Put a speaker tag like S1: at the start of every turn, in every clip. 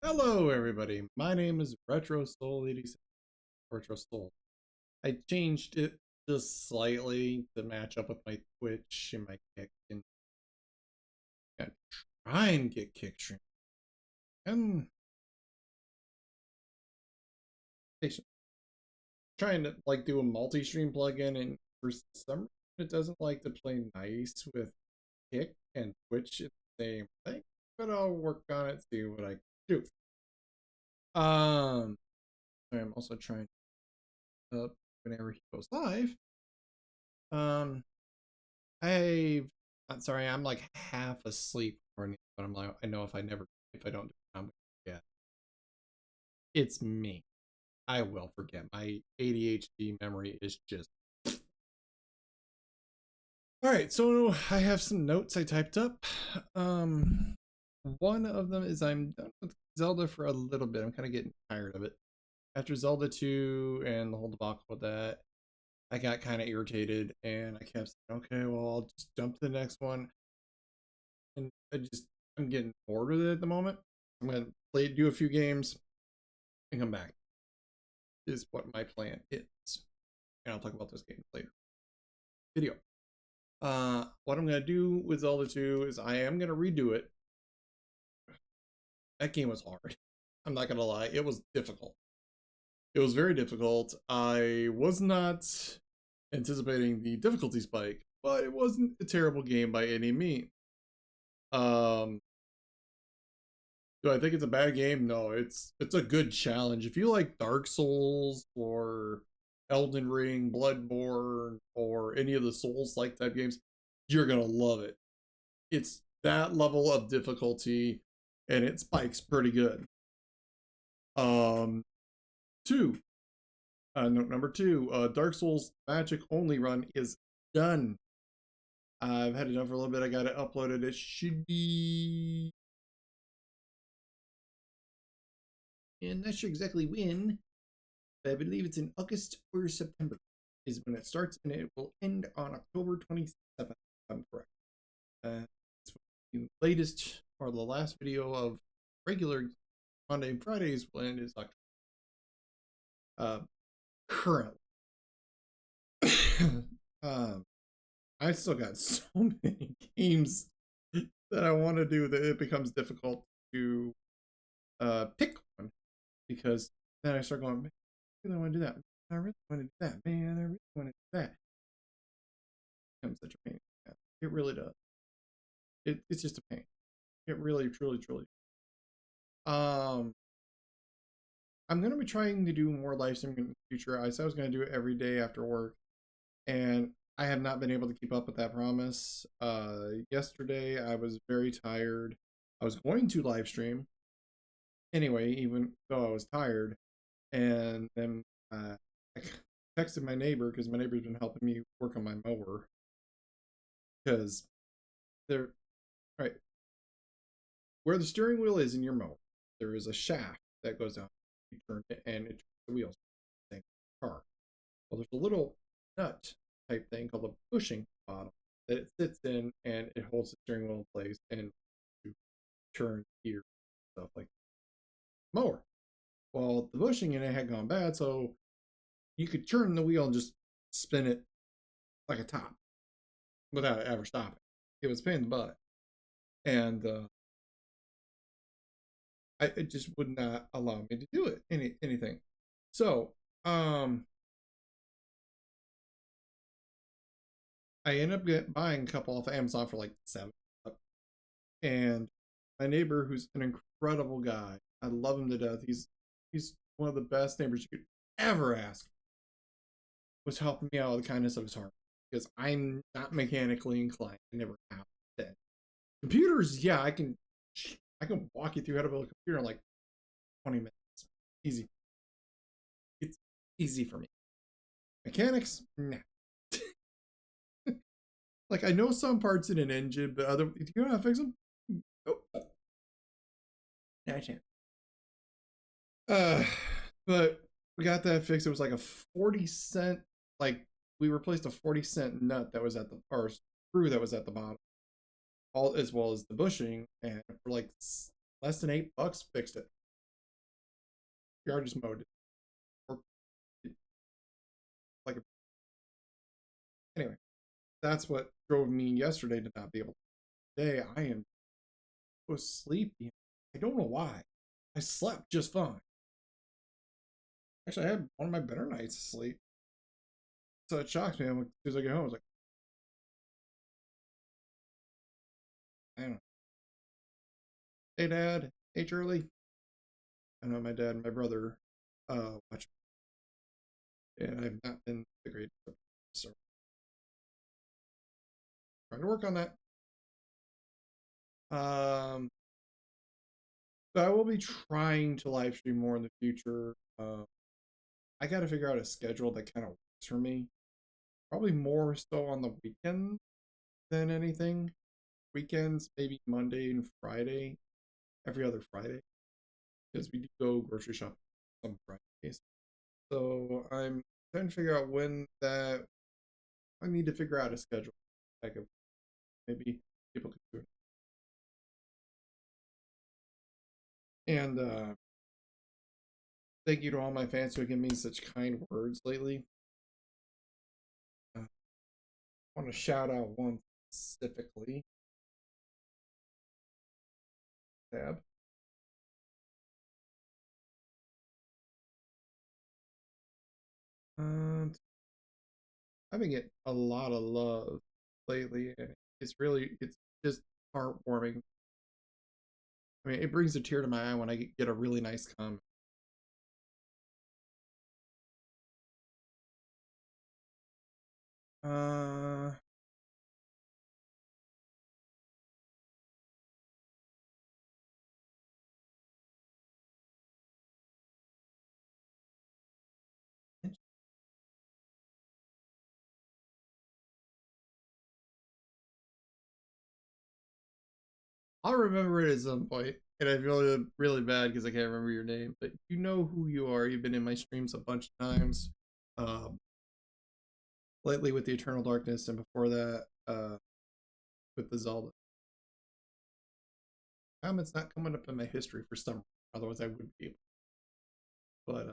S1: Hello, everybody. My name is Retro Soul 87. Retro Soul. I changed it just slightly to match up with my Twitch and my Kick, and try and get Kick stream. I'm trying to do a multi-stream plugin, and for some reason it doesn't like to play nice with Kick and Twitch at the same thing. But I'll work on it, see what I can do. I'm also trying whenever he goes live. I'm sorry, I'm like half asleep morning, but I'm like, I know if I don't do it, I'm gonna forget. It's me. I will forget. My ADHD memory is just. All right, so I have some notes I typed up. One of them is I'm done with Zelda for a little bit. I'm kind of getting tired of it. After Zelda 2 and the whole debacle with that, I got kind of irritated, and I kept saying, okay, well, I'll just jump to the next one. And I'm getting bored with it at the moment. I'm gonna do a few games, and come back. Is what my plan is, and I'll talk about those games later. Video. What I'm gonna do with Zelda 2 is I am gonna redo it. That game was hard. I'm not gonna lie, it was difficult. It was very difficult. I was not anticipating the difficulty spike, but it wasn't a terrible game by any means. Do I think it's a bad game? No, it's a good challenge. If you like Dark Souls or Elden Ring, Bloodborne, or any of the Souls-like type games, you're gonna love it. It's that level of difficulty, and it spikes pretty good. Two. Note number 2. Dark Souls Magic Only run is done. I've had it done for a little bit. I got it uploaded. It should be. And not sure exactly when, but I believe it's in August or September is when it starts, and it will end on October 27th, if I'm correct. It's the latest or the last video of regular Monday and Fridays will end is October. Currently. I still got so many games that I want to do that it becomes difficult to pick one, because then I start going, man, I really want to do that. I really want to do that. Man, I really want to do that. It becomes such a pain. It really does. It's just a pain. It really, truly, truly. I'm gonna be trying to do more live streaming in the future. I said I was gonna do it every day after work, and I have not been able to keep up with that promise. Yesterday I was very tired. I was going to live stream anyway, even though I was tired, and then I texted my neighbor, because my neighbor's been helping me work on my mower, because they're right where the steering wheel is in your mower. There is a shaft that goes down. You turn it, and it turns the wheels. Same car. Well, there's a little nut type thing called a bushing bottom that it sits in, and it holds the steering wheel in place and to turn gear, stuff like that. Mower. Well, the bushing in it had gone bad, so you could turn the wheel and just spin it like a top without ever stopping. It was a pain in the butt, and it just would not allow me to do it anything. So I ended up buying a couple off Amazon for like $7. And my neighbor, who's an incredible guy, I love him to death. He's one of the best neighbors you could ever ask, was helping me out with the kindness of his heart, because I'm not mechanically inclined. I never have been. Computers, yeah, I can walk you through how to build a computer in like 20 minutes. Easy. It's easy for me. Mechanics, nah. Like, I know some parts in an engine, but you know how to fix them? Nope. Nah, I can't. But we got that fixed. It was like a 40 cent, like, we replaced a 40-cent nut that was at the, or screw that was at the bottom, all as well as the bushing, and for like less than $8 fixed it. the artist mode or like a, anyway. That's what drove me yesterday to not be able to. Today I am so sleepy. I don't know why. I slept just fine. Actually, I had one of my better nights of sleep. So it shocks me. I'm like, as soon as I get home, I was like, I don't know. Hey, Dad. Hey, Charlie. I know my dad and my brother watch me, and I've not been the greatest. So trying to work on that. Um, but I will be trying to live stream more in the future. I got to figure out a schedule that kind of works for me. Probably more so on the weekend than anything. Weekends, maybe Monday and Friday, every other Friday, because we do go grocery shopping on Fridays. So I'm trying to figure out when that. I need to figure out a schedule. Like maybe people can do it. And thank you to all my fans who have given me such kind words lately. I want to shout out one specifically. Tab. And I've been getting a lot of love lately, and it's just heartwarming. I mean, it brings a tear to my eye when I get a really nice comment. Uh, I'll remember it at some point, and I feel really bad because I can't remember your name. But you know who you are. You've been in my streams a bunch of times. Um, lately with the Eternal Darkness, and before that, with the Zelda. It's not coming up in my history for some reason. Otherwise, I would be able. But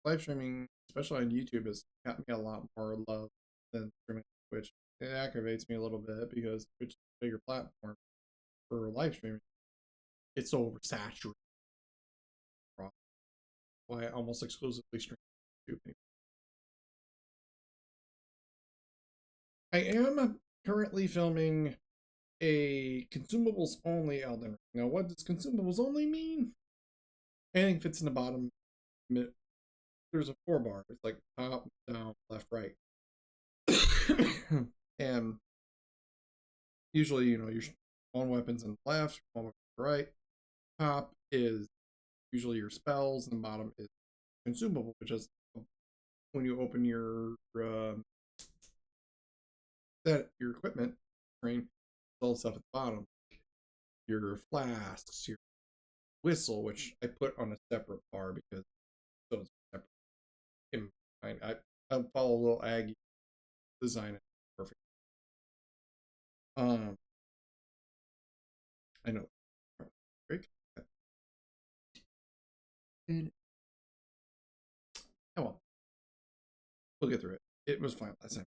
S1: live streaming, especially on YouTube, has got me a lot more love than streaming on Twitch. It aggravates me a little bit because Twitch is a bigger platform for live streaming. It's so oversaturated. Why I almost exclusively stream YouTube. I am currently filming a consumables only Elden Ring. Now, what does consumables only mean? Anything fits in the bottom. There's a 4 bar. It's like top, down, left, right. And usually, your one weapon's in the left, one weapon's in the right. Top is usually your spells, and the bottom is consumable, which is when you open your your equipment screen, all the stuff at the bottom. Your flasks, your whistle, which I put on a separate bar because those are separate. I follow a little Aggie design it perfect. I know. Break. And oh well, we'll get through it. It was fine last time.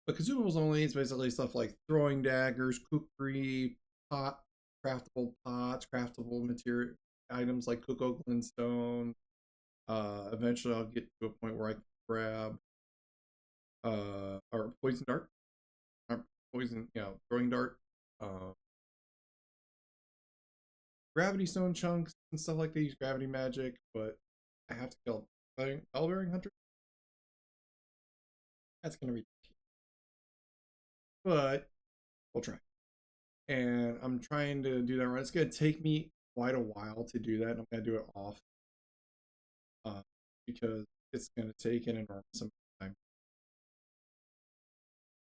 S1: But consumables only is basically stuff like throwing daggers, kukri, pot, craftable pots, craftable material items like cocoa glintstone. Eventually, I'll get to a point where I can grab or poison dart, poison, throwing dart, uh, gravity stone chunks and stuff like these, gravity magic. But I have to kill Elbearing Hunter. That's gonna be, but we'll try. And I'm trying to do that right. It's gonna take me quite a while to do that. And I'm gonna do it off, because it's gonna take an enormous amount of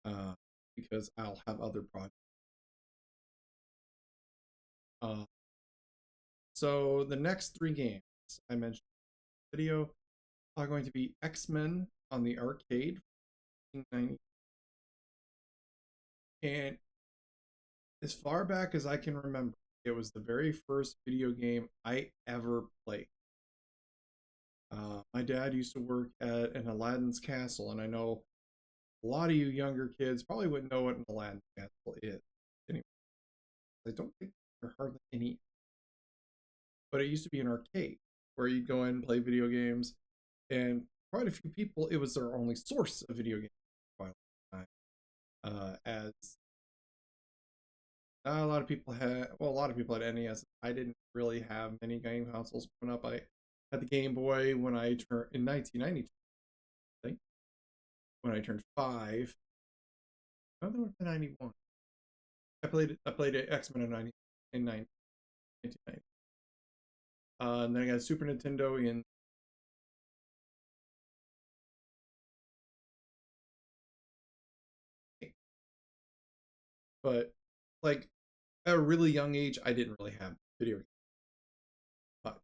S1: time. Because I'll have other projects. Uh, so the next 3 games I mentioned in the video are going to be X-Men on the arcade, and as far back as I can remember, it was the very first video game I ever played. My dad used to work at an Aladdin's castle, and I know a lot of you younger kids probably wouldn't know what an Aladdin's castle is. Anyway, I don't think there are hardly any, but it used to be an arcade where you'd go in and play video games, and quite a few people, it was their only source of video games for quite a long time. As a lot of people had, well, a lot of people had NES. I didn't really have many game consoles growing up. I had the Game Boy when I turned in 1992. I think when I turned 5. No, that would have been 91. I played X-Men in 1990. And then I got a Super Nintendo in. But like at a really young age, I didn't really have video games. But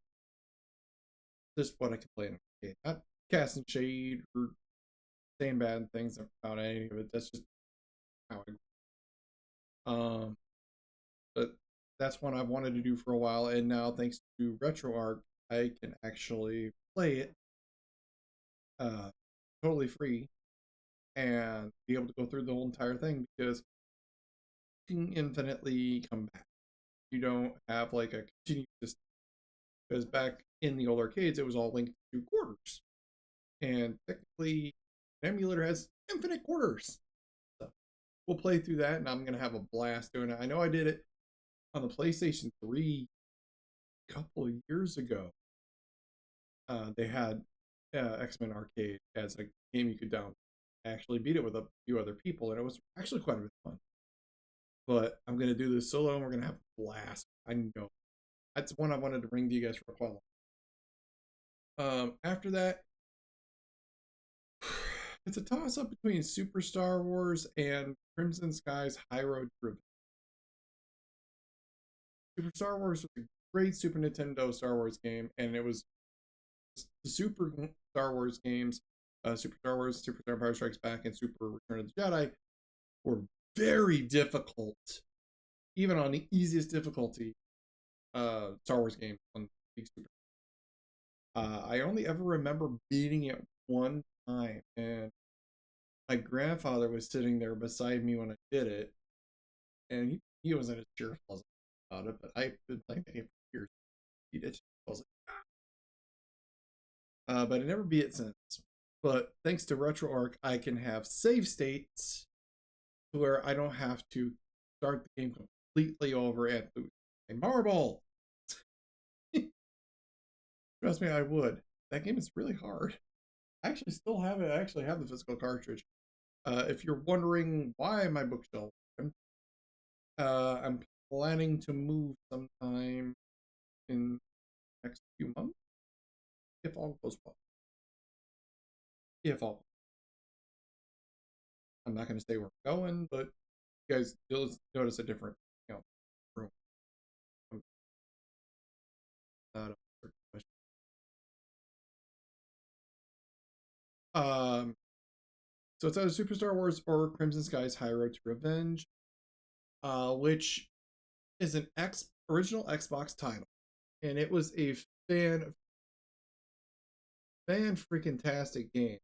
S1: just what I could play in a game. Not casting shade or saying bad things about any of it. That's just how I. But that's one I've wanted to do for a while, and now thanks to RetroArch, I can actually play it uh, totally free and be able to go through the whole entire thing because you can infinitely come back. You don't have like a continuous system because back in the old arcades, it was all linked to quarters, and technically, an emulator has infinite quarters. So we'll play through that, and I'm gonna have a blast doing it. I know I did it on the PlayStation 3 a couple of years ago. They had X-Men Arcade as a game you could download. I actually beat it with a few other people, and it was actually quite a bit of fun. But I'm gonna do this solo, and we're gonna have a blast. I know that's one I wanted to bring to you guys for a while. After that, it's a toss up between Super Star Wars and Crimson Sky's High Road to Revenge. Super Star Wars was a great Super Nintendo Star Wars game, and it was the Super Star Wars games, Super Star Wars, Super Star Empire Strikes Back, and Super Return of the Jedi, were very difficult, even on the easiest difficulty. Star Wars game on Big Super. I only ever remember beating it one time, and my grandfather was sitting there beside me when I did it, and he wasn't as cheerful about it, but I've been playing the game for years. He did. I was like, but I never beat it since. But thanks to RetroArch, I can have save states to where I don't have to start the game completely over and lose a marble. Trust me, I would. That game is really hard. I actually still have it. I actually have the physical cartridge. If you're wondering why my bookshelf, I'm planning to move sometime in the next few months, if all goes well. If all, I'm not going to say where I'm going, but you guys you'll notice a different, room. Um, so it's either Super Star Wars or Crimson Sky's High Road to Revenge, which is an original Xbox title, and it was a fan freaking tastic game.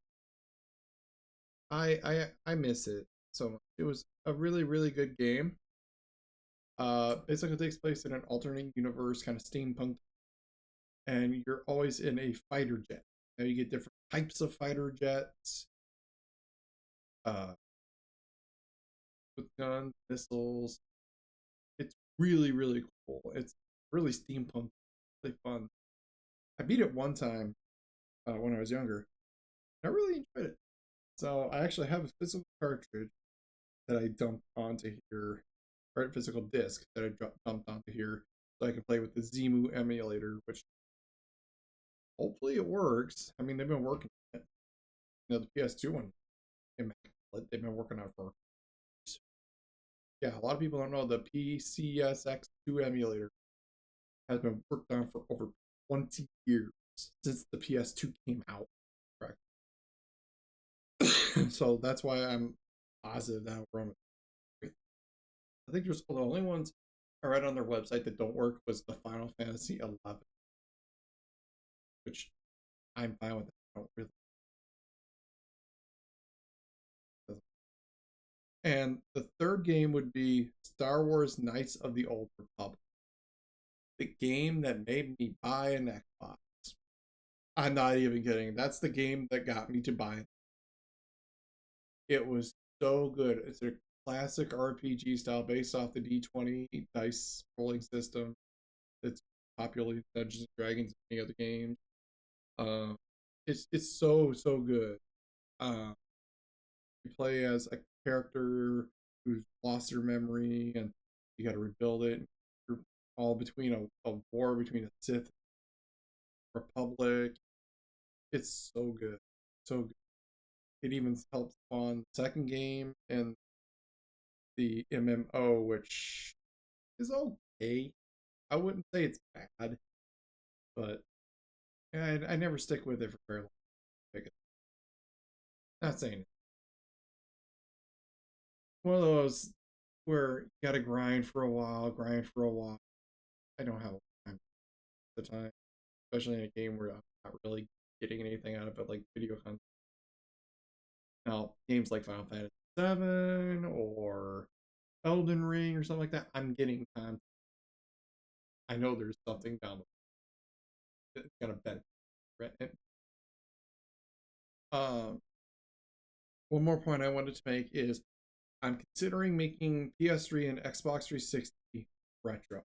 S1: I miss it so much. It was a really really good game. Basically takes place in an alternate universe, kind of steampunk, and you're always in a fighter jet. Now you get different types of fighter jets, with guns, missiles. It's really really cool. It's really steampunk, really fun. I beat it one time when I was younger. I really enjoyed it. So I actually have a physical cartridge that I dumped onto here, or a physical disc that I dumped onto here, so I can play with the Zemu emulator, which hopefully it works. I mean, they've been working on it. The PS2 one, they've been working on it for. Yeah, a lot of people don't know the PCSX2 emulator has been worked on for over 20 years since the PS2 came out. Correct. So that's why I'm positive that think there's the only ones I read on their website that don't work was the Final Fantasy 11, which I'm fine with. That. I don't really. And the third game would be Star Wars Knights of the Old Republic, the game that made me buy an Xbox. I'm not even kidding. That's the game that got me to buy it. It was so good. It's a classic RPG style based off the D20 dice rolling system. It's popular in Dungeons and Dragons and many other games. Um, it's so good. Um, you play as a character who's lost their memory, and you got to rebuild it. You're all between a war between a Sith Republic. It's so good, so good. It even helps spawn the second game and the MMO, which is okay. I wouldn't say it's bad, but yeah, I never stick with it for very long. Not saying it. One of those where you gotta grind for a while, grind for a while. I don't have time at the time, especially in a game where I'm not really getting anything out of it, like video content. Now, games like Final Fantasy VII or Elden Ring or something like that, I'm getting content. I know there's something down the that's gonna benefit. Right? Um, one more point I wanted to make is I'm considering making PS3 and Xbox 360 retro.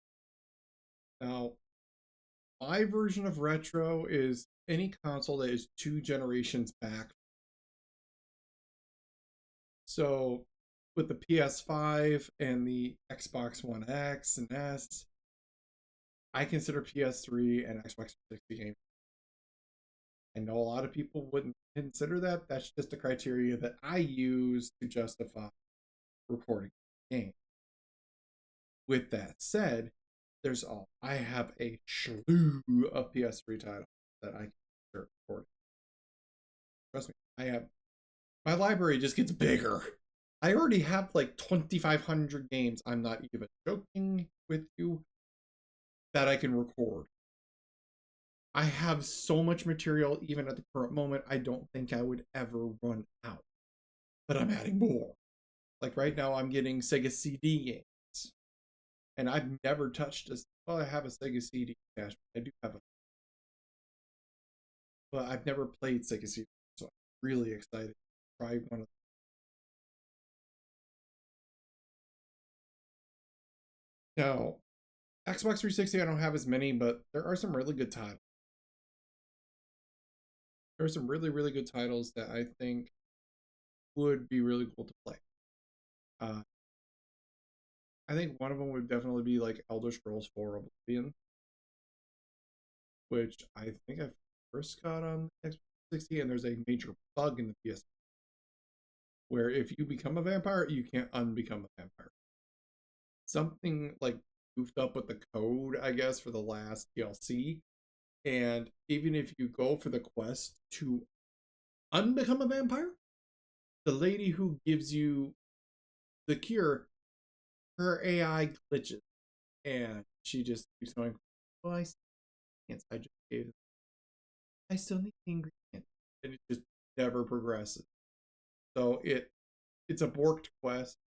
S1: Now, my version of retro is any console that is 2 generations back. So, with the PS5 and the Xbox One X and S, I consider PS3 and Xbox 360 games. I know a lot of people wouldn't consider that. That's just a criteria that I use to justify reporting the game. With that said, I have a slew of PS3 titles that I can start recording. Trust me, I have my library just gets bigger. I already have like 2,500 games. I'm not even joking with you that I can record. I have so much material, even at the current moment, I don't think I would ever run out. But I'm adding more. Like right now, I'm getting Sega CD games. And I've never touched a. Well, I have a Sega CD cache. I do have a. But I've never played Sega CD. So I'm really excited to try one of them. Now, Xbox 360, I don't have as many, but there are some really good titles. There are some really good titles that I think would be really cool to play. Uh, I think one of them would definitely be like Elder Scrolls 4 Oblivion, which I think I first got on Xbox 360, and there's a major bug in the PS where if you become a vampire, you can't unbecome a vampire. Something like goofed up with the code, I guess, for the last DLC. And even if you go for the quest to unbecome a vampire, the lady who gives you the cure, her AI glitches. And she just keeps going, well, I can't. I just gave it. I still need the ingredient. And it just never progresses. So it's a borked quest.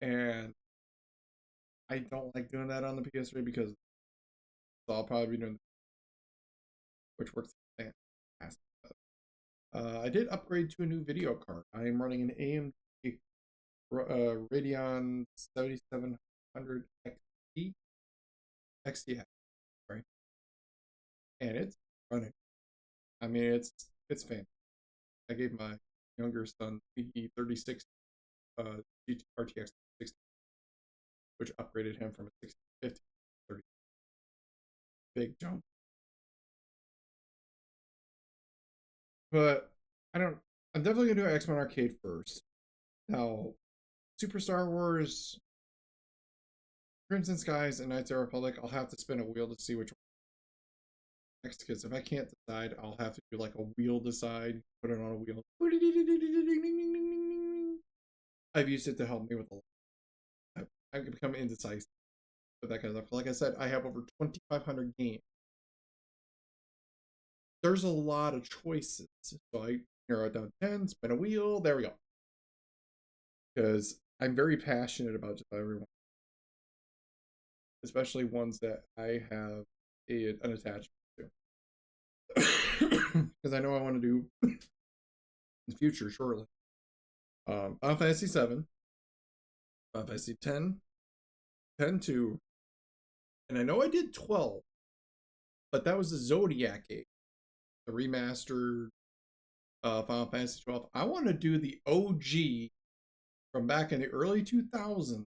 S1: And I don't like doing that on the PS3 because I'll probably be doing, which works fantastic. I did upgrade to a new video card. I am running an AMD Radeon 7700 XT, right? And it's running. I mean, it's fantastic. I gave my younger son the 36 RTX 60, which upgraded him from a 6050 to 30. Big jump. But I don't. I'm definitely gonna do X-Men Arcade first. Now, Super Star Wars, Crimson Skies, and Knights of the Republic. I'll have to spin a wheel to see which one next. Because if I can't decide, I'll have to do like a wheel decide. Put it on a wheel. I've used it to help me with a lot. I become indecisive with that kind of stuff. Like I said, I have over 2,500 games. There's a lot of choices, so I narrow it down to 10, spin a wheel. There we go. Because I'm very passionate about just everyone, especially ones that I have an attachment to. Because I know I want to do in the future shortly. Final Fantasy 7, Final Fantasy 10, 10-2, and I know I did 12, but that was the Zodiac Age, the remastered Final Fantasy 12. I want to do the OG from back in the early 2000s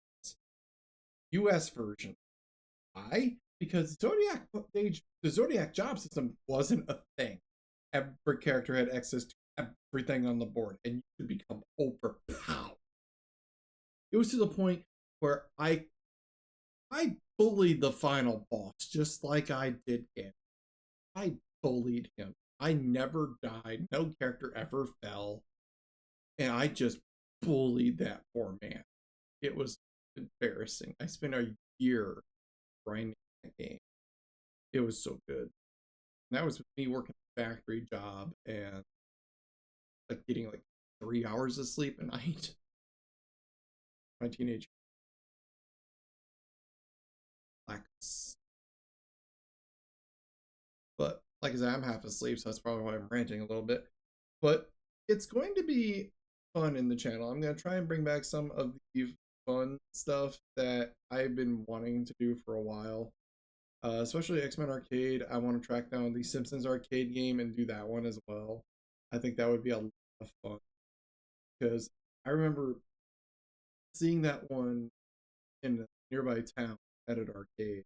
S1: US version. Why? Because the Zodiac job system wasn't a thing. Every character had access to everything on the board, and you could become overpowered. It was to the point where I bullied the final boss just like I did Ganon. I bullied him. I never died. No character ever fell. And I just bullied that poor man. It was embarrassing. I spent a year grinding that game. It was so good. And that was with me working a factory job and like getting like 3 hours of sleep a night. My teenage lax. But like I said, I'm half asleep, so that's probably why I'm ranting a little bit. But it's going to be fun in the channel. I'm going to try and bring back some of the fun stuff that I've been wanting to do for a while. Especially X-Men Arcade. I want to track down the Simpsons arcade game and do that one as well. I think that would be a lot of fun. Because I remember seeing that one in a nearby town at an arcade.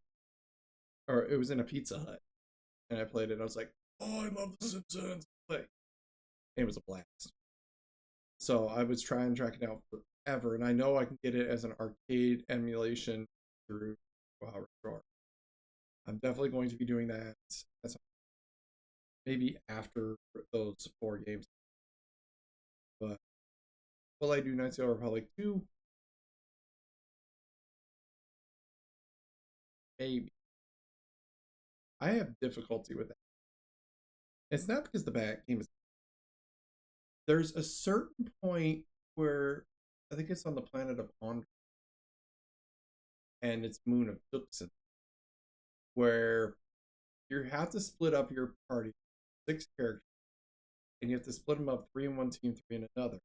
S1: Or it was in a Pizza Hut. And I played it. I was like, oh, I love The Simpsons. Like, it was a blast. So I was trying to track it out forever, and I know I can get it as an arcade emulation through Retro. I'm definitely going to be doing that. That's maybe after those 4 games. But will I do Knights of the Republic 2? Maybe. I have difficulty with that. It's not because the back game is. There's a certain point where I think it's on the planet of Ondra, and it's Moon of Tuxin, where you have to split up your party, 6 characters, and you have to split them up 3 in one team, 3 in another.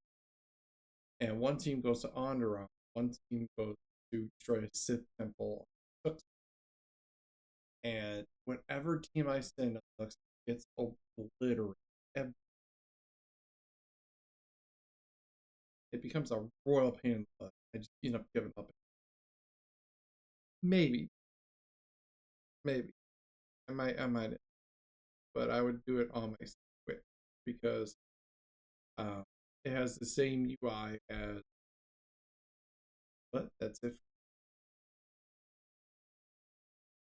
S1: And one team goes to Onderon, one team goes to destroy a Sith temple. And whenever team I send up gets obliterated, it becomes a royal pain in the butt. I just end up giving up. Maybe. I might, but I would do it on my Switch because it has the same UI as. But that's it